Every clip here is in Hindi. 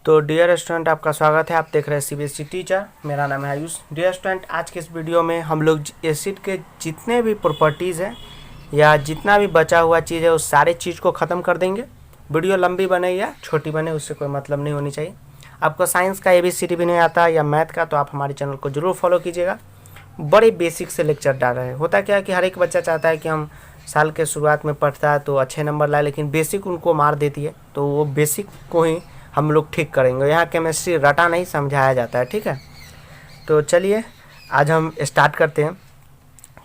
तो डियर स्टूडेंट, आपका स्वागत है। आप देख रहे हैं सीबीएसई टीचर। मेरा नाम है आयुष। डियर स्टूडेंट, आज के इस वीडियो में हम लोग एसिड के जितने भी प्रॉपर्टीज़ हैं या जितना भी बचा हुआ चीज़ है उस सारे चीज़ को ख़त्म कर देंगे। वीडियो लंबी बने या छोटी बने उससे कोई मतलब नहीं होनी चाहिए। आपको साइंस का ABCD भी नहीं आता या मैथ का, तो आप हमारे चैनल को ज़रूर फॉलो कीजिएगा। बड़े बेसिक से लेक्चर डाल रहे हैं। होता क्या है कि हर एक बच्चा चाहता है कि हम साल के शुरुआत में पढ़ता है तो अच्छे नंबर लाए, लेकिन बेसिक उनको मार देती है। तो वो बेसिक को ही हम लोग ठीक करेंगे। यहाँ केमिस्ट्री रटा नहीं समझाया जाता है, ठीक है। तो चलिए आज हम स्टार्ट करते हैं।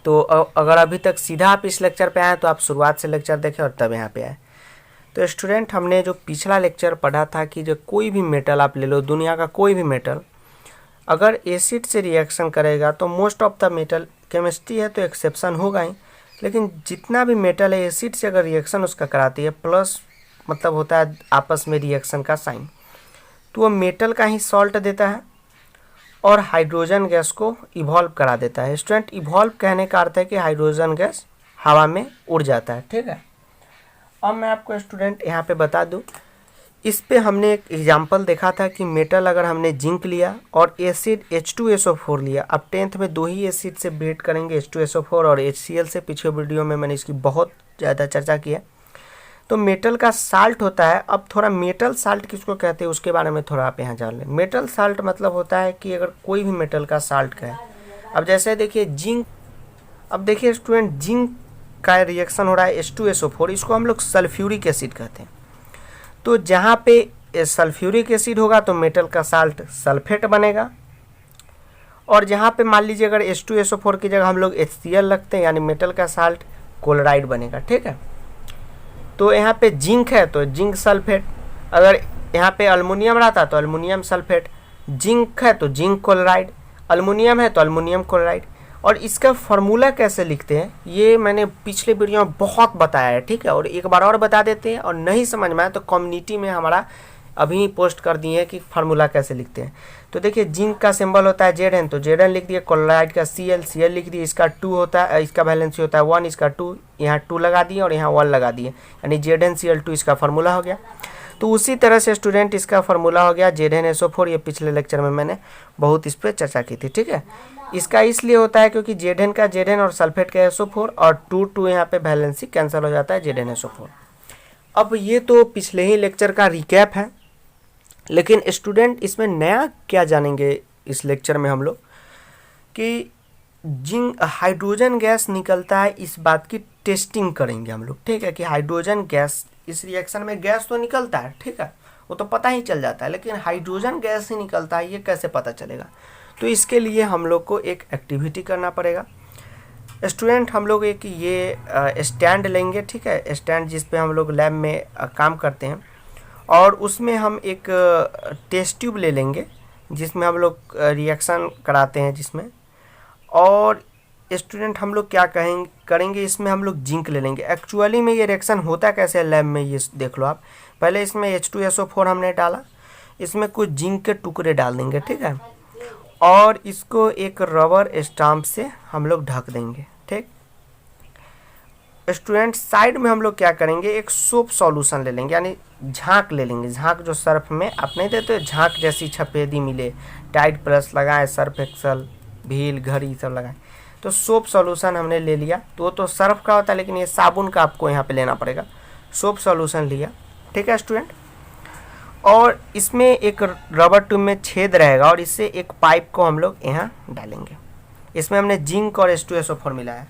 तो अगर अभी तक सीधा आप इस लेक्चर पे आए तो आप शुरुआत से लेक्चर देखें और तब यहाँ पे आए। तो स्टूडेंट, हमने जो पिछला लेक्चर पढ़ा था कि जो कोई भी मेटल आप ले लो, दुनिया का कोई भी मेटल अगर एसिड से रिएक्शन करेगा तो most of the metal, chemistry है तो एक्सेप्शन होगा ही, लेकिन जितना भी मेटल है एसिड से अगर रिएक्शन उसका कराती है, प्लस मतलब होता है आपस में रिएक्शन का साइन, तो वो मेटल का ही सॉल्ट देता है और हाइड्रोजन गैस को इवॉल्व करा देता है। स्टूडेंट, इवॉल्व कहने का अर्थ है कि हाइड्रोजन गैस हवा में उड़ जाता है, ठीक है। अब मैं आपको स्टूडेंट यहाँ पे बता दूँ, इस पे हमने एक एग्जाम्पल देखा था कि मेटल अगर हमने जिंक लिया और एसिड H2SO4 लिया। अब 10th में दो ही एसिड से बेट करेंगे, H2SO4 और HCl से। पिछले वीडियो में मैंने इसकी बहुत ज़्यादा चर्चा की है। तो मेटल का साल्ट होता है। अब थोड़ा मेटल साल्ट किसको कहते हैं उसके बारे में थोड़ा आप यहाँ जान लें। मेटल साल्ट मतलब होता है कि अगर कोई भी मेटल का साल्ट का है, अब जैसे देखिए जिंक, अब देखिए स्टूडेंट, जिंक का रिएक्शन हो रहा है H2SO4, इसको हम लोग सल्फ्यूरिक एसिड कहते हैं। तो जहाँ पे सल्फ्यूरिक एसिड होगा तो मेटल का साल्ट सल्फेट बनेगा, और जहाँ पे मान लीजिए अगर H2SO4 की जगह हम लोग HCl रखते हैं, यानी मेटल का साल्ट क्लोराइड बनेगा, ठीक है। तो यहाँ पे जिंक है तो जिंक सल्फेट, अगर यहाँ पे अल्मुनियम रहता तो अल्मुनियम सल्फेट, जिंक है तो जिंक क्लोराइड, अल्मुनियम है तो अल्मुनियम क्लोराइड। और इसका फार्मूला कैसे लिखते हैं ये मैंने पिछले वीडियो में बहुत बताया है, ठीक है। और एक बार और बता देते हैं, और नहीं समझ में आए तो कम्युनिटी में हमारा अभी पोस्ट कर दिए हैं कि फार्मूला कैसे लिखते हैं। तो देखिए, जिंक का सिंबल होता है Zn, तो Zn लिख दिए। क्लोराइड का Cl लिख दिए। इसका 2 होता है, इसका वैलेंसी होता है 1, इसका 2, यहाँ 2 लगा दिए और यहाँ 1 लगा दिए, यानी ZnCl2 इसका फार्मूला हो गया। तो उसी तरह से स्टूडेंट इसका फार्मूला हो गया ZnSO4। ये पिछले लेक्चर में मैंने बहुत इस पर चर्चा की थी, ठीक है। इसका इसलिए होता है क्योंकि Zn का Zn और सल्फेट का SO4 और 2 यहाँ पे वैलेंसी कैंसिल हो जाता है, ZnSO4। अब ये तो पिछले ही लेक्चर का रिकैप है, लेकिन स्टूडेंट इसमें नया क्या जानेंगे इस लेक्चर में हम लोग कि जिंक हाइड्रोजन गैस निकलता है, इस बात की टेस्टिंग करेंगे हम लोग, ठीक है। कि हाइड्रोजन गैस, इस रिएक्शन में गैस तो निकलता है, ठीक है, वो तो पता ही चल जाता है, लेकिन हाइड्रोजन गैस ही निकलता है ये कैसे पता चलेगा। तो इसके लिए हम लोग को एक एक्टिविटी करना पड़ेगा। स्टूडेंट, हम लोग एक ये स्टैंड लेंगे, ठीक है, स्टैंड जिस पे हम लोग लैब में काम करते हैं, और उसमें हम एक टेस्ट ट्यूब ले लेंगे जिसमें हम लोग रिएक्शन कराते हैं जिसमें। और स्टूडेंट, हम लोग क्या करेंगे, इसमें हम लोग जिंक ले लेंगे। एक्चुअली में ये रिएक्शन होता कैसे है लैब में, ये देख लो आप। पहले इसमें H2SO4 हमने डाला, इसमें कुछ जिंक के टुकड़े डाल देंगे, ठीक है, और इसको एक रबर स्टाम्प से हम लोग ढक देंगे, ठीक। स्टूडेंट, साइड में हम लोग क्या करेंगे, एक सोप सॉल्यूशन ले लेंगे, यानी झांक ले लेंगे। झांक जो सर्फ में आप नहीं देते, झांक जैसी छपेदी मिले, टाइट प्लस लगाए, सर्फ एक्सल, भील, घड़ी सब लगाए। तो सोप सॉल्यूशन हमने ले लिया। तो वो तो सर्फ का होता है, लेकिन ये साबुन का आपको यहाँ पे लेना पड़ेगा। सोप सॉल्यूशन लिया, ठीक है स्टूडेंट। और इसमें एक रबर ट्यूब में छेद रहेगा और इससे एक पाइप को हम लोग यहाँ डालेंगे। इसमें हमने जिंक और H2SO4 मिलाया।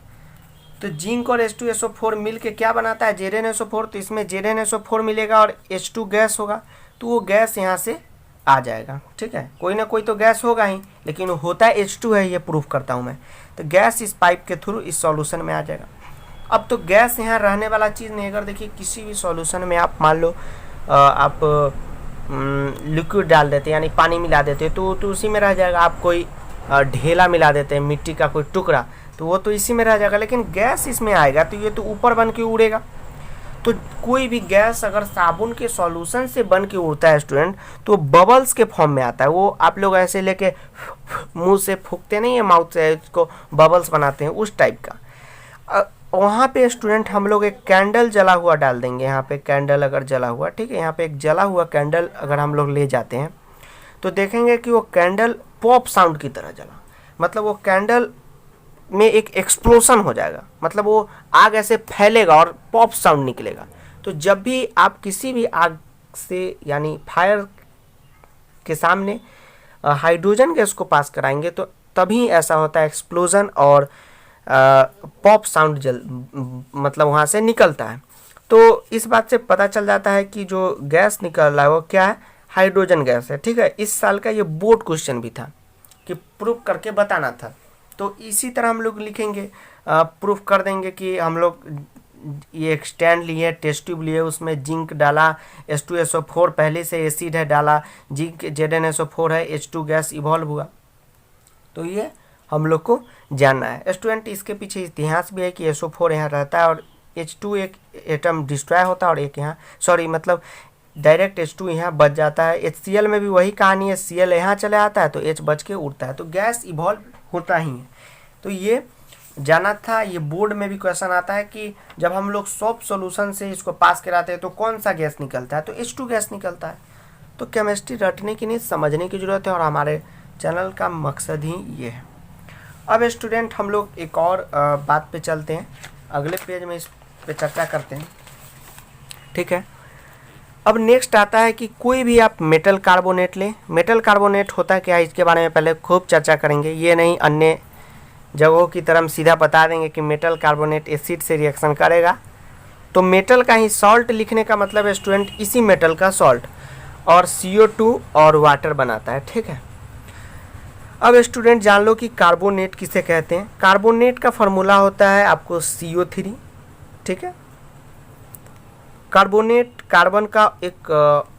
तो जिंक और H2SO4 मिल के क्या बनाता है, ZnSO4। तो इसमें ZnSO4 मिलेगा और H2 गैस होगा, तो वो गैस यहाँ से आ जाएगा, ठीक है। कोई ना कोई तो गैस होगा ही, लेकिन वो होता है H2 है, ये प्रूफ करता हूँ मैं। तो गैस इस पाइप के थ्रू इस सॉल्यूशन में आ जाएगा। अब तो गैस यहाँ रहने वाला चीज़ नहीं। अगर देखिए किसी भी सॉल्यूशन में आप मान लो आप लिक्विड डाल देते हैं, यानी पानी मिला देते हैं, तो उसी में रह जाएगा। आप कोई ढेला मिला देते हैं, मिट्टी का कोई टुकड़ा, तो वो तो इसी में रह जाएगा। लेकिन गैस इसमें आएगा तो ये तो ऊपर बन के उड़ेगा। तो कोई भी गैस अगर साबुन के सॉल्यूशन से बन के उड़ता है स्टूडेंट, तो बबल्स के फॉर्म में आता है। वो आप लोग ऐसे लेके मुंह से फूंकते नहीं है, माउथ से इसको बबल्स बनाते हैं, उस टाइप का। वहाँ पे स्टूडेंट हम लोग एक कैंडल जला हुआ डाल देंगे। यहाँ पे कैंडल अगर जला हुआ, ठीक है, यहाँ पे एक जला हुआ कैंडल अगर हम लोग ले जाते हैं तो देखेंगे कि वो कैंडल पॉप साउंड की तरह जला, मतलब वो कैंडल में एक एक्सप्लोजन हो जाएगा, मतलब वो आग ऐसे फैलेगा और पॉप साउंड निकलेगा। तो जब भी आप किसी भी आग से यानी फायर के सामने हाइड्रोजन गैस को पास कराएंगे तो तभी ऐसा होता है एक्सप्लोजन और पॉप साउंड मतलब वहाँ से निकलता है। तो इस बात से पता चल जाता है कि जो गैस निकल रहा है वो क्या है, हाइड्रोजन गैस है। ठीक है, इस साल का ये बोर्ड क्वेश्चन भी था कि प्रूफ करके बताना था। तो इसी तरह हम लोग लिखेंगे, प्रूफ कर देंगे कि हम लोग ये एक स्टैंड लिए, टेस्ट ट्यूब लिए, उसमें जिंक डाला, H2SO4 पहले से एसिड है डाला, जिंक ZnSO4 है, H2 गैस इवॉल्व हुआ। तो ये हम लोग को जानना है स्टूडेंट। इसके पीछे इतिहास भी है कि SO4 यहाँ रहता है और H2 एक एटम डिस्ट्रॉय होता है और एक यहाँ मतलब डायरेक्ट H2 यहाँ बच जाता है। HCl में भी वही कहानी है, Cl यहाँ चले आता है तो H बच के उड़ता है, तो गैस इवॉल्व होता ही है। तो ये जाना था। ये बोर्ड में भी क्वेश्चन आता है कि जब हम लोग सॉफ्ट सॉल्यूशन से इसको पास कराते हैं तो कौन सा गैस निकलता है, तो H2 गैस निकलता है। तो केमिस्ट्री रटने की नहीं, समझने की ज़रूरत है और हमारे चैनल का मकसद ही ये है। अब स्टूडेंट हम लोग एक और बात पे चलते हैं, अगले पेज में इस पे चर्चा करते हैं। ठीक है, अब नेक्स्ट आता है कि कोई भी आप मेटल कार्बोनेट लें। मेटल कार्बोनेट होता है क्या, इसके बारे में पहले खूब चर्चा करेंगे। ये नहीं अन्य जगहों की तरह हम सीधा बता देंगे कि मेटल कार्बोनेट एसिड से रिएक्शन करेगा। तो मेटल का ही सॉल्ट लिखने का मतलब है स्टूडेंट इसी मेटल का सॉल्ट और CO2 और वाटर बनाता है। ठीक है, अब स्टूडेंट जान लो कि कार्बोनेट किसे कहते हैं। कार्बोनेट का फॉर्मूला होता है आपको CO3। ठीक है, कार्बोनेट कार्बन का एक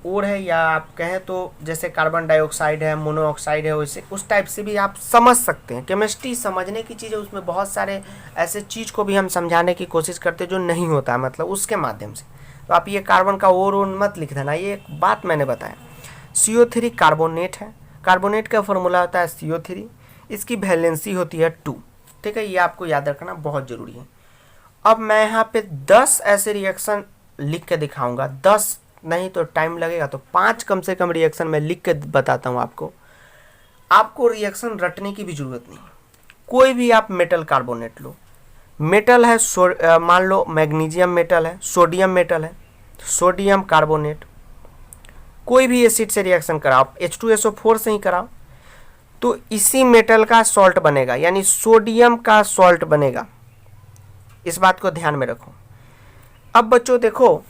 और है, या आप कहें तो जैसे कार्बन डाइऑक्साइड है, मोनोऑक्साइड है, वैसे उस टाइप से भी आप समझ सकते हैं। केमिस्ट्री समझने की चीज़ है, उसमें बहुत सारे ऐसे चीज़ को भी हम समझाने की कोशिश करते हैं जो नहीं होता है, मतलब उसके माध्यम से। तो आप ये कार्बन का और मत लिख देना, ये एक बात मैंने बताया। CO3 कार्बोनेट है, कार्बोनेट का फॉर्मूला होता है CO3, इसकी वैलेंसी होती है 2। ठीक है, ये आपको याद रखना बहुत ज़रूरी है। अब मैं यहाँ पे 10 ऐसे रिएक्शन लिख के दिखाऊंगा, 10 नहीं तो टाइम लगेगा, तो 5 कम से कम रिएक्शन मैं लिख के बताता हूँ आपको रिएक्शन रटने की भी ज़रूरत नहीं। कोई भी आप मेटल कार्बोनेट लो, मेटल है मान लो मैग्नीशियम मेटल है, सोडियम मेटल है, सोडियम कार्बोनेट, कोई भी एसिड से रिएक्शन कराओ, H2SO4 से ही कराओ तो इसी मेटल का सॉल्ट बनेगा, यानी सोडियम का सॉल्ट बनेगा। इस बात को ध्यान में रखो। अब बच्चों देखो,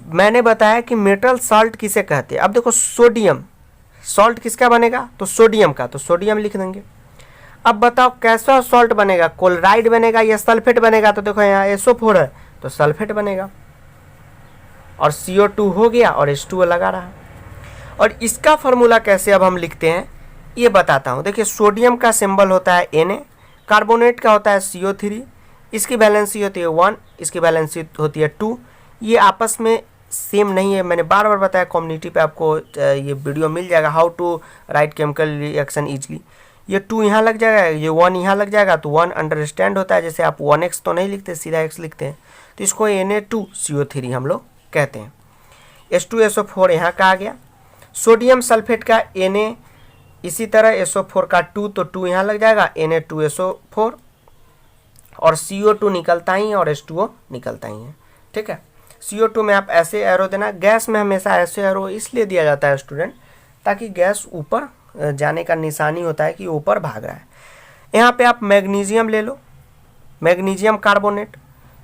मैंने बताया कि मेटल सॉल्ट किसे कहते हैं। अब देखो सोडियम सॉल्ट किसका बनेगा, तो सोडियम का, तो सोडियम लिख देंगे। अब बताओ कैसा सॉल्ट बनेगा, क्लोराइड बनेगा या सल्फेट बनेगा, तो देखो यहाँ SO4 है तो सल्फेट बनेगा और CO2 हो गया और H2O लगा रहा। और इसका फॉर्मूला कैसे अब हम लिखते हैं ये बताता हूँ। देखिए सोडियम का सिंबल होता है Na, कार्बोनेट का होता है CO3, इसकी वैलेंसी होती है 1, इसकी वैलेंसी होती है 2। ये आपस में सेम नहीं है, मैंने बार बार बताया, कम्युनिटी पे आपको ये वीडियो मिल जाएगा, how to write chemical reaction easily. ये 2 यहाँ लग जाएगा, ये 1 यहाँ लग जाएगा, तो 1 अंडरस्टैंड होता है, जैसे आप 1x तो नहीं लिखते, सीधा x लिखते हैं, तो इसको Na2CO3 हम लोग कहते हैं। H2SO4 यहाँ का आ गया, सोडियम सल्फेट का Na, इसी तरह SO4 का 2, तो 2 यहाँ लग जाएगा, Na2SO4 और CO2 निकलता ही और H2O निकलता ही है। ठीक है, CO2 में आप ऐसे एरो देना, गैस में हमेशा ऐसे एरो इसलिए दिया जाता है स्टूडेंट ताकि गैस ऊपर जाने का निशानी होता है कि ऊपर भाग रहा है। यहाँ पे आप मैग्नीशियम ले लो, मैग्नीशियम कार्बोनेट,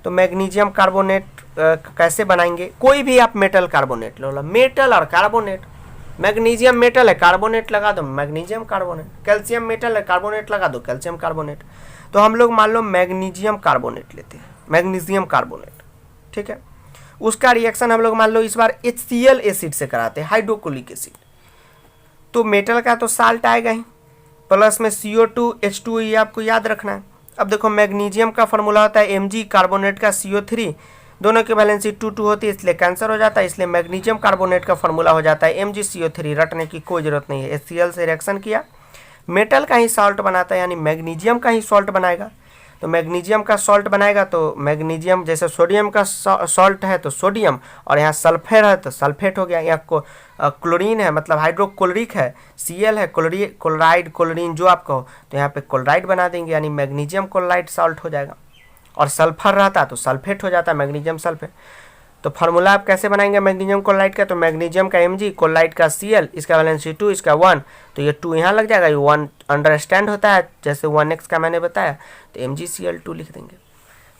तो मैग्नीशियम कार्बोनेट कैसे बनाएंगे, कोई भी आप मेटल कार्बोनेट लो, मेटल और कार्बोनेट, मैग्नीशियम मेटल है कार्बोनेट लगा दो मैग्नीशियम कार्बोनेट, कैल्शियम मेटल है कार्बोनेट लगा दो कैल्शियम कार्बोनेट। तो हम लोग मान लो मैग्नीशियम कार्बोनेट लेते हैं, मैग्नीशियम कार्बोनेट। ठीक है, उसका रिएक्शन हम लोग मान लो इस बार HCl एसिड से कराते हैं, हाइड्रोक्लोरिक एसिड। तो मेटल का तो साल्ट आएगा ही, प्लस में CO2 H2O, ये आपको याद रखना है। अब देखो मैग्नीशियम का फॉर्मूला होता है Mg, कार्बोनेट का CO3, दोनों की वैलेंसी 2 होती है, इसलिए कैंसर हो जाता है, इसलिए मैग्नीशियम कार्बोनेट का फॉर्मूला हो जाता है MgCO3। रटने की कोई ज़रूरत नहीं है। HCl से रिएक्शन किया, मेटल का ही सॉल्ट बनाता है, यानी मैग्नीशियम का ही सॉल्ट बनाएगा, तो मैग्नीशियम का सॉल्ट बनाएगा तो मैग्नीशियम, जैसे सोडियम का सॉल्ट है तो सोडियम, और यहाँ सल्फेट है तो सल्फेट हो गया। यहाँ को क्लोरीन है मतलब हाइड्रोक्लोरिक है, Cl है क्लोराइड क्लोरीन जो आप कहो, तो यहाँ पे क्लोराइड बना देंगे, यानी मैग्नीशियम क्लोराइड सॉल्ट हो जाएगा। और सल्फर रहता तो सल्फेट हो जाता, मैग्नीशियम सल्फेट। तो फार्मूला आप कैसे बनाएंगे मैग्नीशियम क्लोराइड का, तो मैग्नीशियम का Mg, क्लोराइड का Cl, इसका वैलेंसी 2, इसका 1, तो ये 2 यहाँ लग जाएगा, ये 1 अंडरस्टैंड होता है जैसे 1x का मैंने बताया, तो MgCl2 लिख देंगे।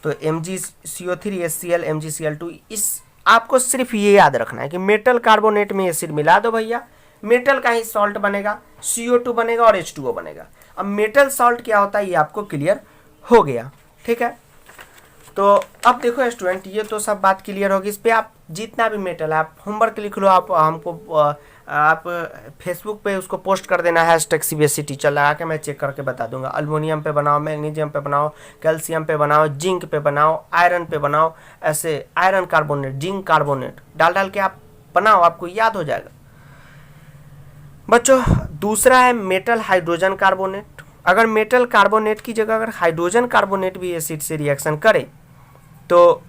तो MgCO3 HCl MgCl2, इस आपको सिर्फ ये याद रखना है कि मेटल कार्बोनेट में एसिड मिला दो भैया, मेटल का ही सॉल्ट बनेगा, CO2 बनेगा और H2O बनेगा। अब मेटल सॉल्ट क्या होता है ये आपको क्लियर हो गया, ठीक है। तो अब देखो स्टूडेंट, ये तो सब बात क्लियर होगी। इस पे आप जितना भी मेटल है आप होमवर्क लिख लो, आप हमको आप फेसबुक पे उसको पोस्ट कर देना, #CBSE टीचर लगा के मैं चेक करके बता दूंगा। अल्मोनियम पे बनाओ, मैग्नीशियम पे बनाओ, कैल्शियम पे बनाओ, जिंक पे बनाओ, आयरन पे बनाओ, ऐसे आयरन कार्बोनेट, जिंक कार्बोनेट डाल के आप बनाओ, आपको याद हो जाएगा बच्चों। दूसरा है मेटल हाइड्रोजन कार्बोनेट। अगर मेटल कार्बोनेट की जगह अगर हाइड्रोजन कार्बोनेट भी एसिड से रिएक्शन करे तो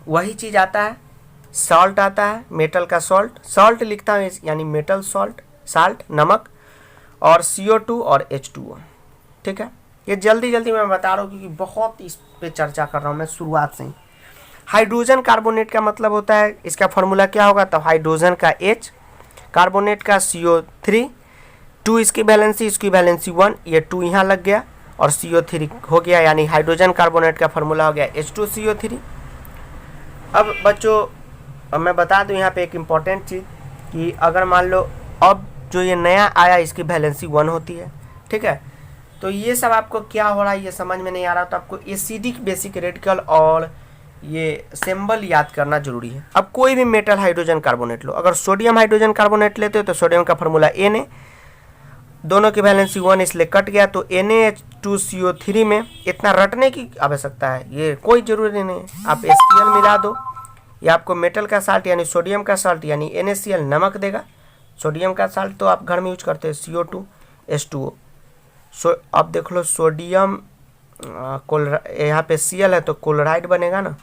वही चीज़ आता है, सॉल्ट आता है, मेटल का सॉल्ट लिखता हूँ यानी मेटल साल्ट नमक, और CO2 और H2O, ठीक है। ये जल्दी मैं बता रहा हूँ क्योंकि बहुत इस पे चर्चा कर रहा हूँ मैं शुरुआत से ही। हाइड्रोजन कार्बोनेट का मतलब होता है, इसका फॉर्मूला क्या होगा, तो हाइड्रोजन का H, कार्बोनेट का CO3, 2 इसकी वैलेंसी 1, ये 2 यहाँ लग गया और CO3 हो गया, यानी हाइड्रोजन कार्बोनेट का फार्मूला हो गया H2CO3। अब बच्चों अब मैं बता दूं यहाँ पे एक इम्पॉर्टेंट चीज़ कि अगर मान लो अब जो ये नया आया इसकी वैलेंसी 1 होती है, ठीक है। तो ये सब आपको क्या हो रहा है ये समझ में नहीं आ रहा, तो आपको एसिडिक बेसिक रेडिकल और ये सिंबल याद करना जरूरी है। अब कोई भी मेटल हाइड्रोजन कार्बोनेट लो, अगर सोडियम हाइड्रोजन कार्बोनेट लेते हो तो सोडियम का फार्मूला Na, दोनों की वैलेंसी 1 इसलिए कट गया, तो NaH2CO3 में इतना रटने की आवश्यकता है, ये कोई ज़रूरी नहीं है। आप HCl मिला दो, ये आपको मेटल का साल्ट यानी सोडियम का साल्ट यानी NaCl नमक देगा। सोडियम का साल्ट तो आप घर में यूज करते हैं, CO2 H2O। अब देख लो सोडियम यहाँ पे Cl है तो क्लोराइड बनेगा ना,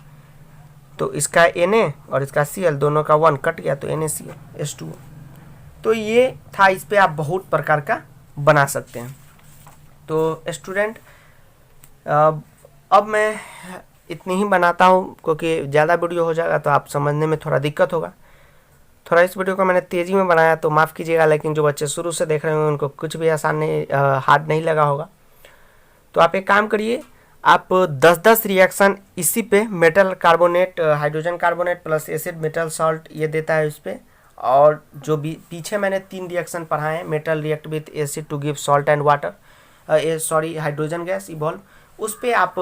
तो इसका Na और इसका Cl दोनों का 1 कट गया तो NaCl H2O। तो ये था, इस पे आप बहुत प्रकार का बना सकते हैं। तो स्टूडेंट अब मैं इतनी ही बनाता हूँ क्योंकि ज़्यादा वीडियो हो जाएगा तो आप समझने में थोड़ा दिक्कत होगा। थोड़ा इस वीडियो को मैंने तेज़ी में बनाया तो माफ़ कीजिएगा, लेकिन जो बच्चे शुरू से देख रहे होंगे उनको कुछ भी आसान नहीं हार्ड नहीं लगा होगा। तो आप एक काम करिए, आप 10-10 रिएक्शन इसी पे metal carbonate hydrogen carbonate plus acid metal salt ये देता है इस पर, और जो भी पीछे मैंने 3 रिएक्शन पढ़ाए हैं, metal react with acid to give salt and water, hydrogen gas evolve, उस पर आप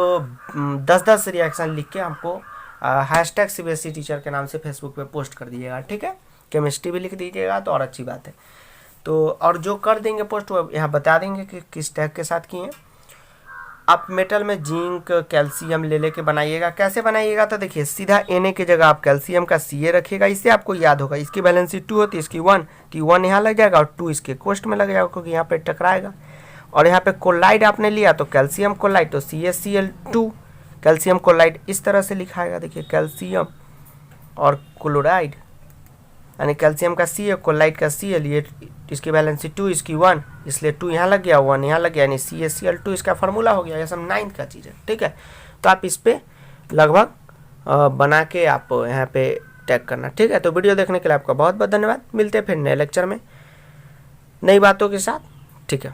10-10 रिएक्शन लिख के हमको #CBSE टीचर के नाम से फेसबुक पे पोस्ट कर दीजिएगा, ठीक है। केमिस्ट्री भी लिख दीजिएगा तो और अच्छी बात है। तो और जो कर देंगे पोस्ट वो यहाँ बता देंगे कि किस टैग के साथ किए। आप मेटल में जिंक कैल्शियम ले लेके बनाइएगा। कैसे बनाइएगा, तो देखिए सीधा Na की जगह आप कैल्शियम का Ca रखिएगा, इससे आपको याद होगा। इसकी वैलेंसी 2 होती है, इसकी 1, तो 1 यहाँ लग जाएगा और 2 इसके कोष्ट में लग जाएगा क्योंकि यहाँ पे टकराएगा। और यहाँ पे क्लोराइड आपने लिया तो कैल्शियम क्लोराइड, तो CaCl2 कैल्शियम क्लोराइड इस तरह से लिखाएगा। देखिए कैल्शियम और क्लोराइड यानी कैल्शियम का Ca क्लोराइड का Cl, ये इसकी वैलेंसी 2 इसकी 1, इसलिए 2 यहाँ लग गया 1 यहाँ लग गया, यानी CaCl2 इसका फार्मूला हो गया। ये सब 9th का चीज़ है, ठीक है। तो आप इस पे लगभग बना के आप यहाँ पे टैग करना, ठीक है। तो वीडियो देखने के लिए आपका बहुत बहुत धन्यवाद। मिलते हैं फिर नए लेक्चर में नई बातों के साथ, ठीक है।